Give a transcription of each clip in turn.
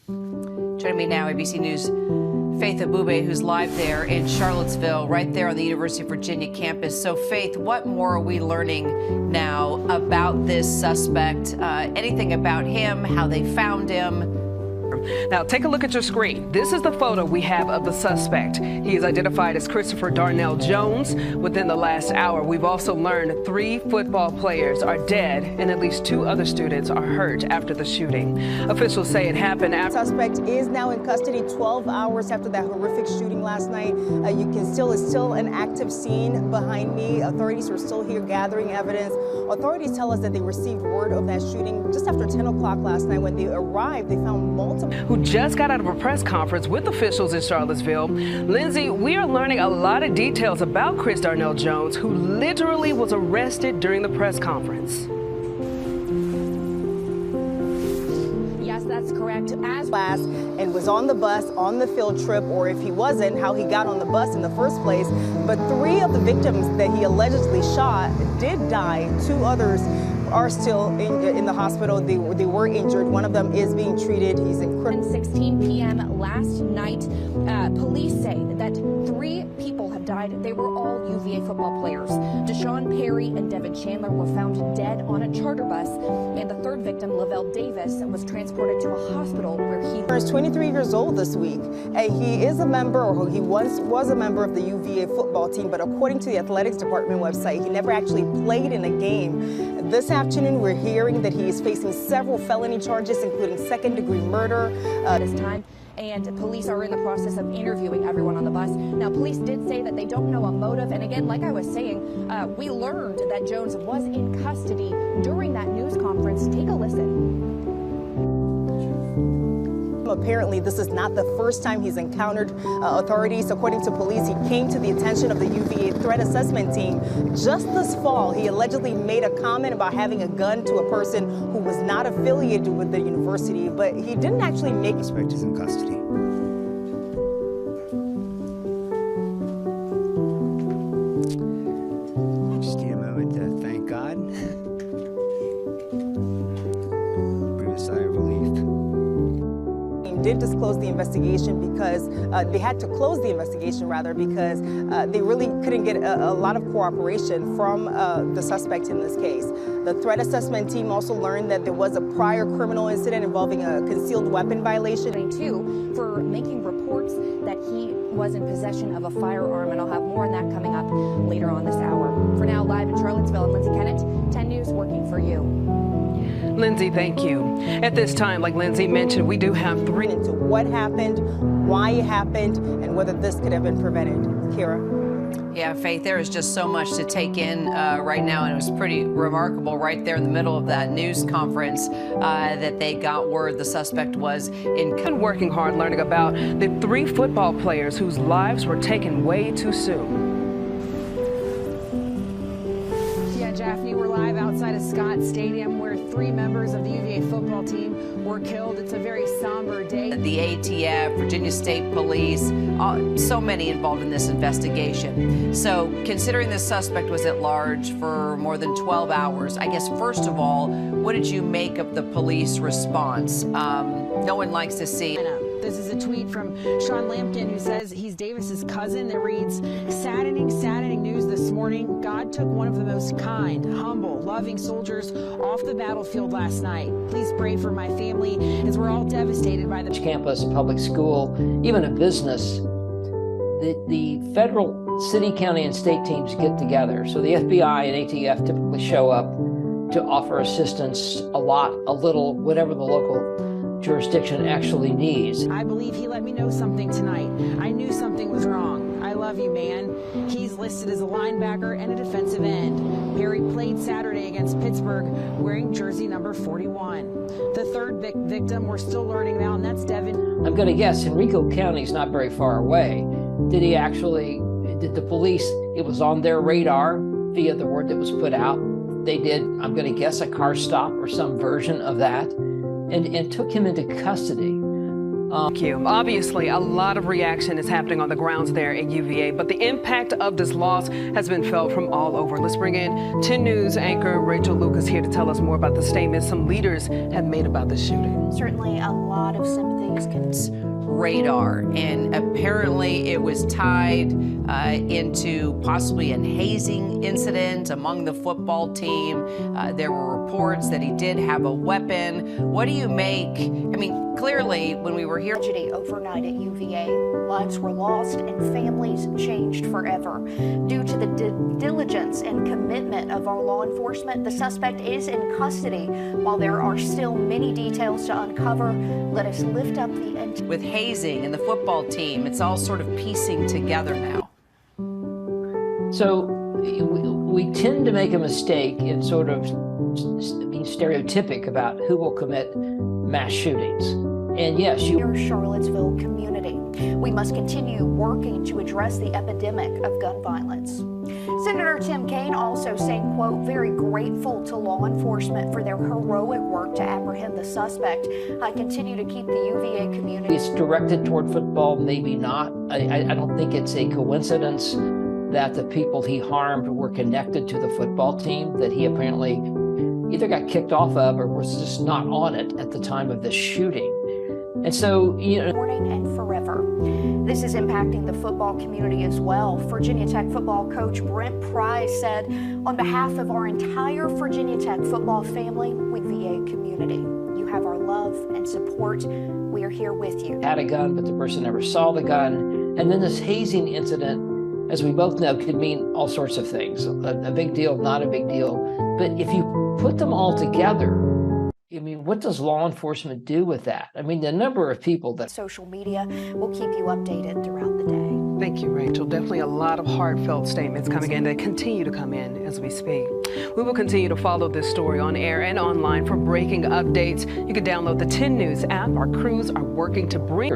Joining me now, ABC News' Faith Abube, who's live there in Charlottesville, right there on the University of Virginia campus. So, Faith, what more are we learning now about this suspect? Anything about him, how they found him? Now, take a look at your screen. This is the photo we have of the suspect. He is identified as Christopher Darnell Jones. Within the last hour, we've also learned 3 football players are dead and at least 2 other students are hurt after the shooting. Officials say it happened after. The suspect is now in custody 12 hours after that horrific shooting last night. It's still an active scene behind me. Authorities are still here gathering evidence. Authorities tell us that they received word of that shooting just after 10 o'clock last night. When they arrived, they found multiple who just got out of a press conference with officials in Charlottesville. Lindsay, we are learning a lot of details about Chris Darnell Jones, who literally was arrested during the press conference. Yes, that's correct. As class and was on the bus on the field trip, or if he wasn't, how he got on the bus in the first place. But 3 of the victims that he allegedly shot did die. 2 others are still in the hospital. They were injured. One of them is being treated. He's in critical. 16 p.m. last night, police say that 3 people have died. They were all UVA football players. Deshaun Perry and Devin Chandler were found dead on a charter bus, and the 3rd victim, Lavelle Davis, was transported to a hospital where he is 23 years old this week. He is a member, or he was a member of the UVA football team, but according to the athletics department website, he never actually played in a game. This afternoon, we're hearing that he is facing several felony charges, including 2nd-degree murder. This time, and police are in the process of interviewing everyone on the bus. Now, police did say that they don't know a motive. And again, like I was saying, we learned that Jones was in custody during that news conference. Take a listen. Apparently, this is not the first time he's encountered authorities. According to police, he came to the attention of the UVA threat assessment team just this fall. He allegedly made a comment about having a gun to a person who was not affiliated with the university, but he didn't actually make. Suspect is in custody. Just need a moment to thank God. Breathe a sigh of relief. Did disclose the investigation because they had to close the investigation rather because they really couldn't get a lot of cooperation from the suspect in this case. The threat assessment team also learned that there was a prior criminal incident involving a concealed weapon violation. Too, for making reports that he was in possession of a firearm, and I'll have more on that coming up later on this hour. For now, live in Charlottesville, I'm Lindsay Kennett, 10 News, working for you. Lindsay, thank you. At this time, like Lindsay mentioned, we do have 3 into what happened, why it happened, and whether this could have been prevented. Kira. Yeah, Faith, there is just so much to take in right now, and it was pretty remarkable right there in the middle of that news conference that they got word the suspect was in. Been working hard learning about the 3 football players whose lives were taken way too soon. Jaffney, we're live outside of Scott Stadium where 3 members of the UVA football team were killed. It's a very somber day. The ATF, Virginia State Police, so many involved in this investigation. So considering the suspect was at large for more than 12 hours, I guess, first of all, what did you make of the police response? No one likes to see. This is a tweet from Sean Lampkin, who says he's Davis's cousin. That reads, saddening news this morning. God took one of the most kind, humble, loving soldiers off the battlefield last night. Please pray for my family as we're all devastated by the campus, a public school, even a business. The federal, city, county, and state teams get together. So the FBI and ATF typically show up to offer assistance, a lot, a little, whatever the local jurisdiction actually needs. I believe he let me know something tonight. I knew something was wrong. I love you, man. He's listed as a linebacker and a defensive end. Perry played Saturday against Pittsburgh wearing jersey number 41. The 3rd victim we're still learning about, and that's Devin. I'm going to guess Henrico County is not very far away. Did the police, it was on their radar via the word that was put out. They did, I'm going to guess, a car stop or some version of that. And took him into custody. Thank you. Obviously, a lot of reaction is happening on the grounds there at UVA, but the impact of this loss has been felt from all over. Let's bring in 10 News anchor Rachel Lucas here to tell us more about the statement some leaders have made about the shooting. Certainly a lot of sympathies radar, and apparently it was tied into possibly a hazing incident among the football team. There were reports that he did have a weapon. What do you make? I mean, clearly when we were here. Tragedy overnight at UVA. Lives were lost and families changed forever. Due to the diligence and commitment of our law enforcement, the suspect is in custody. While there are still many details to uncover, let us lift up the with hazing and the football team, it's all sort of piecing together now. So we tend to make a mistake in sort of being stereotypic about who will commit mass shootings. And yes, Charlottesville community. We must continue working to address the epidemic of gun violence. Senator Tim Kaine also saying, quote, very grateful to law enforcement for their heroic work to apprehend the suspect. I continue to keep the UVA community. It's directed toward football, maybe not. I don't think it's a coincidence that the people he harmed were connected to the football team that he apparently either got kicked off of or was just not on it at the time of the shooting. And so, morning and forever. This is impacting the football community as well. Virginia Tech football coach Brent Price said, on behalf of our entire Virginia Tech football family, with VA community, you have our love and support. We are here with you. Had a gun, but the person never saw the gun. And then this hazing incident, as we both know, could mean all sorts of things. A big deal, not a big deal. But if you put them all together, I mean, what does law enforcement do with that? I mean, the number of people that... Social media will keep you updated throughout the day. Thank you, Rachel. Definitely a lot of heartfelt statements coming in that continue to come in as we speak. We will continue to follow this story on air and online for breaking updates. You can download the 10 News app. Our crews are working to bring...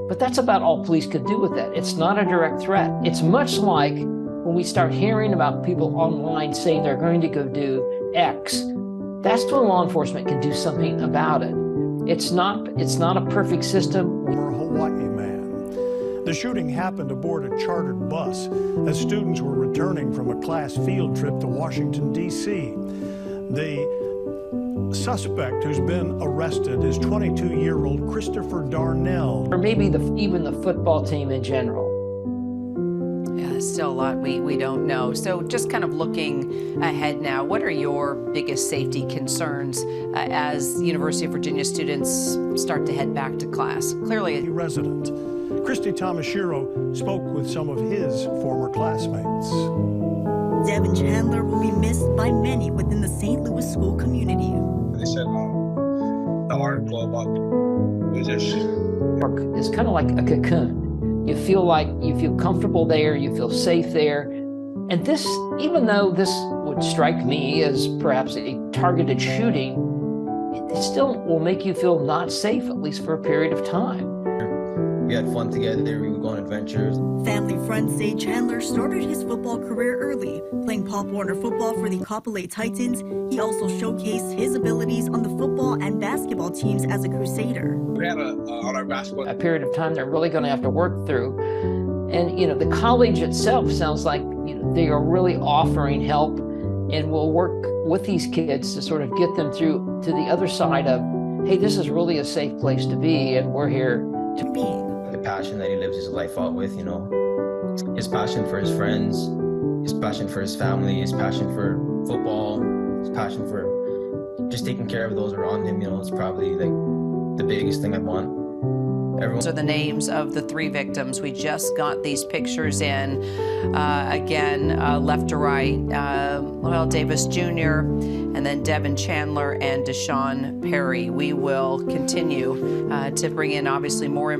But that's about all police can do with that. It's not a direct threat. It's much like when we start hearing about people online saying they're going to go do X. That's when law enforcement can do something about it. It's not a perfect system. Former Hawaii man. The shooting happened aboard a chartered bus as students were returning from a class field trip to Washington, D.C. The suspect who's been arrested is 22-year-old Christopher Darnell. Or maybe even the football team in general. Still a lot we don't know. So just kind of looking ahead now, what are your biggest safety concerns as University of Virginia students start to head back to class? Clearly, resident Christy Tomashiro spoke with some of his former classmates. Devin Chandler will be missed by many within the St. Louis school community. They said the article about was just it's kind of like a cocoon. You feel comfortable there, you feel safe there. And this, even though this would strike me as perhaps a targeted shooting, it still will make you feel not safe, at least for a period of time. We had fun together, we would go on adventures. Family friends say Chandler started his football career early, playing Pop Warner football for the Kapolei Titans. He also showcased his abilities on the football and basketball teams as a Crusader. We had on our basketball a period of time they're really going to have to work through. And, the college itself sounds like, they are really offering help and will work with these kids to sort of get them through to the other side of, hey, this is really a safe place to be, and we're here to be. The passion that he lives his life out with, his passion for his friends, his passion for his family, his passion for football, his passion for just taking care of those around him, it's probably like the biggest thing I want. Those are the names of the 3 victims. We just got these pictures in. Again, left to right, Loyal Davis Jr., and then Devin Chandler and Deshaun Perry. We will continue to bring in, obviously, more information.